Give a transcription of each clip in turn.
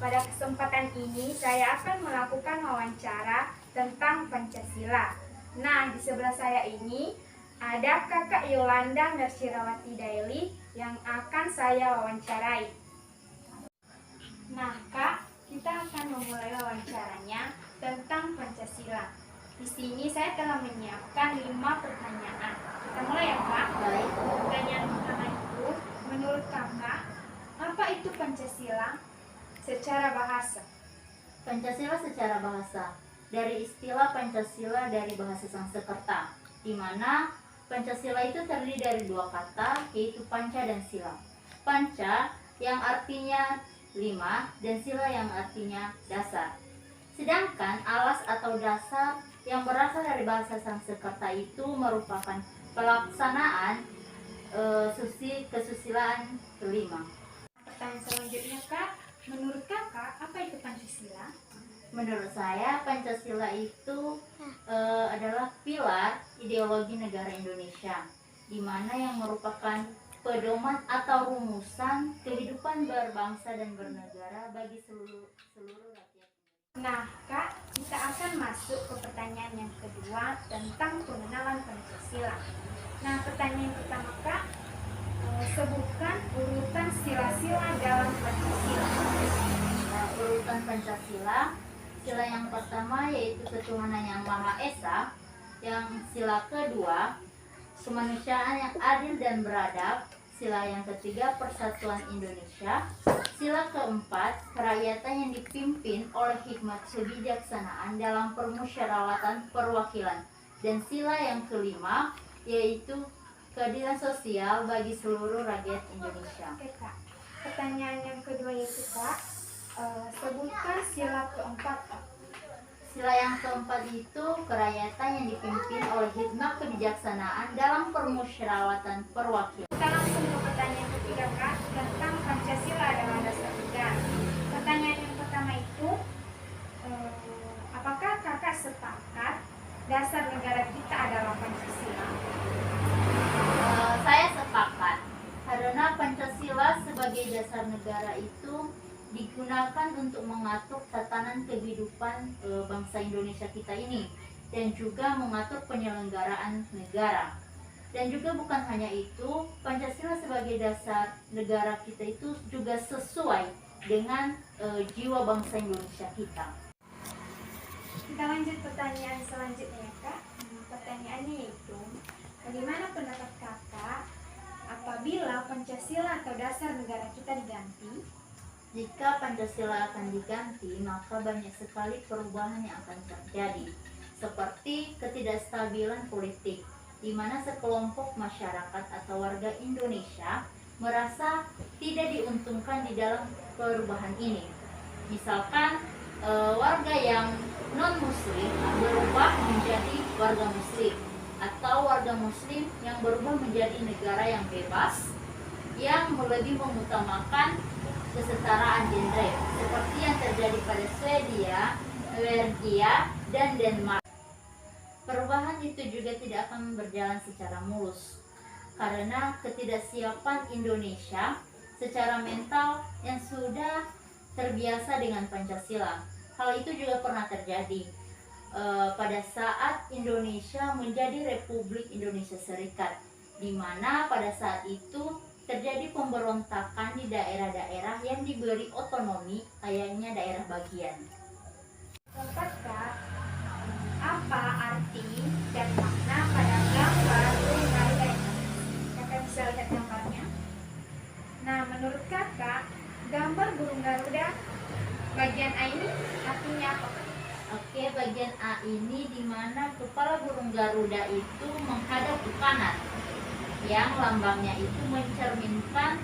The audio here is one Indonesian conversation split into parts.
Pada kesempatan ini saya akan melakukan wawancara tentang Pancasila. Nah, di sebelah saya ini ada Kakak Yolanda Mersirawati Daily yang akan saya wawancarai. Nah, Kak, kita akan memulai wawancaranya tentang Pancasila. Di sini saya telah menyiapkan 5 pertanyaan. Kita mulai ya, Kak? Baik. Pertanyaan pertama itu, menurut Kakak, apa itu Pancasila secara bahasa? Pancasila secara bahasa dari istilah Pancasila dari bahasa Sanskerta, di mana Pancasila itu terdiri dari 2 kata, yaitu panca dan sila. Panca yang artinya 5 dan sila yang artinya dasar. Sedangkan alas atau dasar yang berasal dari bahasa Sanskerta itu merupakan pelaksanaan kesusilaan kelima. Pertanyaan selanjutnya, Kak, menurut Kakak apa itu Pancasila? Menurut saya Pancasila itu adalah pilar ideologi negara Indonesia, di mana yang merupakan pedoman atau rumusan kehidupan berbangsa dan bernegara bagi seluruh rakyat. Nah, Kak, kita akan masuk ke pertanyaan yang kedua tentang pengenalan Pancasila. Nah, pertanyaan yang pertama, Kak, sebutkan urutan sila-sila dalam Pancasila. Nah, urutan Pancasila, sila yang pertama yaitu ketuhanan yang Maha Esa, yang sila kedua kemanusiaan yang adil dan beradab, sila yang ketiga persatuan Indonesia, sila keempat kerakyatan yang dipimpin oleh hikmat kebijaksanaan dalam permusyawaratan perwakilan, dan sila yang kelima yaitu keadilan sosial bagi seluruh rakyat Indonesia. Oke, Kak. Pertanyaan yang kedua yaitu, Kak, sebutkan sila keempat, Kak. Sila yang keempat itu kerakyatan yang dipimpin oleh hikmat kebijaksanaan dalam permusyawaratan perwakilan. Kita langsung ke pertanyaan ketiga, Kak, tentang Pancasila adalah dasar negara. Pertanyaan yang pertama itu, apakah Kakak sepakat dasar negara kita adalah Pancasila? Saya sepakat, karena Pancasila sebagai dasar negara itu digunakan untuk mengatur tatanan kehidupan bangsa Indonesia kita ini, dan juga mengatur penyelenggaraan negara. Dan juga bukan hanya itu, Pancasila sebagai dasar negara kita itu juga sesuai dengan jiwa bangsa Indonesia kita. Kita lanjut pertanyaan selanjutnya, ya, Kak. Pertanyaannya yaitu, bagaimana pendapat Kakak apabila Pancasila atau dasar negara kita diganti? Jika Pancasila akan diganti, maka banyak sekali perubahan yang akan terjadi, seperti ketidakstabilan politik, di mana sekelompok masyarakat atau warga Indonesia merasa tidak diuntungkan di dalam perubahan ini. Misalkan warga yang non-muslim berubah menjadi warga muslim, atau warga muslim yang berubah menjadi negara yang bebas, yang lebih mengutamakan kesetaraan gender, seperti yang terjadi pada Swedia, Norwegia, dan Denmark. Perubahan itu juga tidak akan berjalan secara mulus, karena ketidaksiapan Indonesia secara mental yang sudah terbiasa dengan Pancasila. Hal itu juga pernah terjadi pada saat Indonesia menjadi Republik Indonesia Serikat, di mana pada saat itu terjadi pemberontakan di daerah-daerah yang diberi otonomi, layaknya daerah bagian. Keempat, Kak, apa arti dan makna pada gambar burung Garuda ini? Kakak bisa lihat gambarnya. Nah, menurut Kakak, gambar burung Garuda bagian A ini artinya apa? Oke, bagian A ini di mana kepala burung Garuda itu menghadap ke kanan, yang lambangnya itu mencerminkan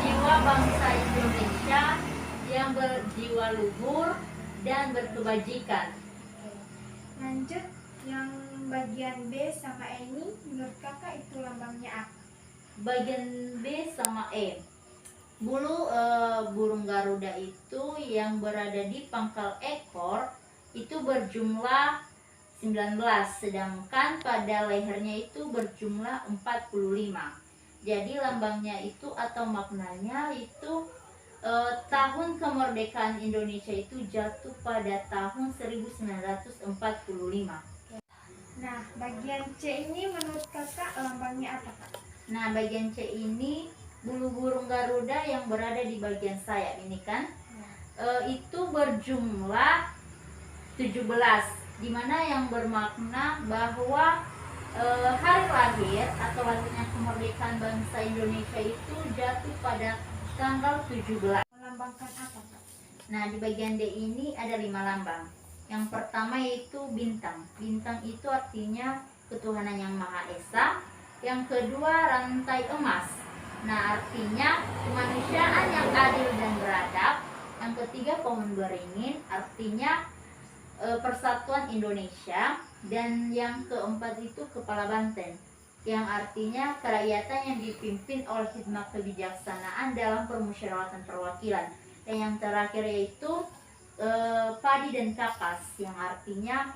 jiwa bangsa Indonesia yang berjiwa luhur dan berkebajikan. Lanjut, yang bagian B sama E ini menurut Kakak itu lambangnya apa? Bagian B sama E, bulu burung Garuda itu yang berada di pangkal ekor itu berjumlah 19, sedangkan pada lehernya itu berjumlah 45. Jadi lambangnya itu atau maknanya itu tahun kemerdekaan Indonesia itu jatuh pada tahun 1945. Nah, bagian C ini menurut kakak lambangnya apa, Kak? Nah, bagian C ini bulu burung Garuda yang berada di bagian sayap ini kan, itu berjumlah 17, dimana yang bermakna bahwa hari lahir atau lahirnya kemerdekaan bangsa Indonesia itu jatuh pada tanggal 17. Melambangkan apa, Kak? Nah, di bagian D ini ada 5 lambang. Yang pertama yaitu bintang. Bintang itu artinya ketuhanan yang Maha Esa. Yang kedua rantai emas. Nah, artinya kemanusiaan yang adil dan beradab. Yang ketiga pohon beringin, artinya persatuan Indonesia. Dan yang keempat itu kepala banteng, yang artinya kerakyatan yang dipimpin oleh hikmat kebijaksanaan dalam permusyawaratan perwakilan. Dan yang terakhir yaitu padi dan kapas, yang artinya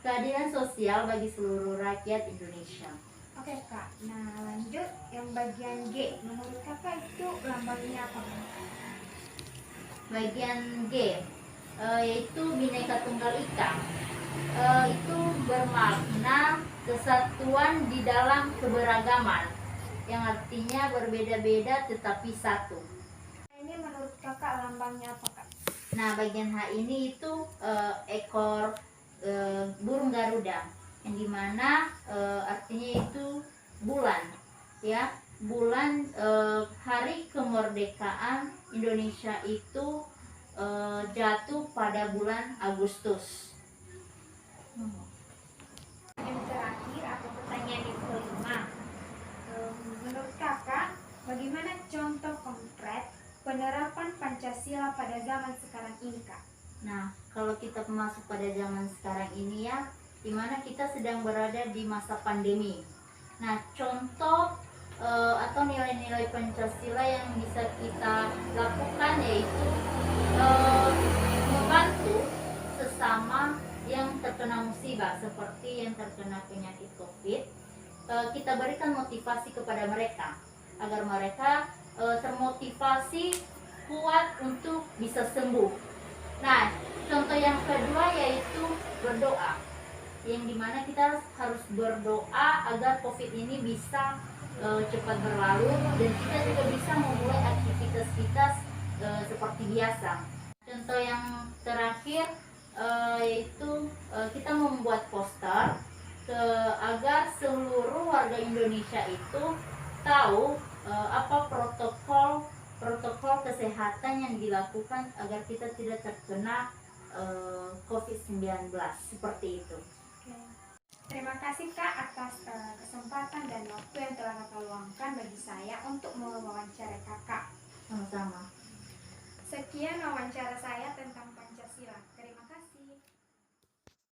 keadilan sosial bagi seluruh rakyat Indonesia. Oke, Kak. Nah, lanjut yang bagian G. Menurut kakak itu lambangnya apa, Kak? Bagian G yaitu Bhinneka Tunggal Ika. Itu bermakna kesatuan di dalam keberagaman, yang artinya berbeda-beda tetapi satu. Ini menurut kakak lambangnya apa, Kak? Nah, bagian H ini itu ekor burung Garuda, yang dimana artinya itu bulan, ya. Bulan hari kemerdekaan Indonesia itu jatuh pada bulan Agustus. Yang terakhir atau pertanyaan yang kelima, menurut kakak bagaimana contoh konkret penerapan Pancasila pada zaman sekarang ini, Kak? Nah, kalau kita masuk pada zaman sekarang ini ya, dimana kita sedang berada di masa pandemi. Nah, contoh atau nilai-nilai Pancasila yang bisa kita lakukan yaitu membantu sesama yang terkena musibah seperti yang terkena penyakit COVID. Kita berikan motivasi kepada mereka agar mereka termotivasi kuat untuk bisa sembuh. Nah, contoh yang kedua yaitu berdoa, yang dimana kita harus berdoa agar COVID ini bisa cepat berlalu dan kita juga bisa memulai aktivitas kita seperti biasa. Contoh yang terakhir yaitu kita membuat poster agar seluruh warga Indonesia itu tahu apa protokol kesehatan yang dilakukan agar kita tidak terkena COVID-19, seperti itu. Terima kasih, Kak, atas kesempatan dan waktu yang telah Kakak luangkan bagi saya untuk mewawancara Kakak. Sama-sama. Sekian wawancara saya.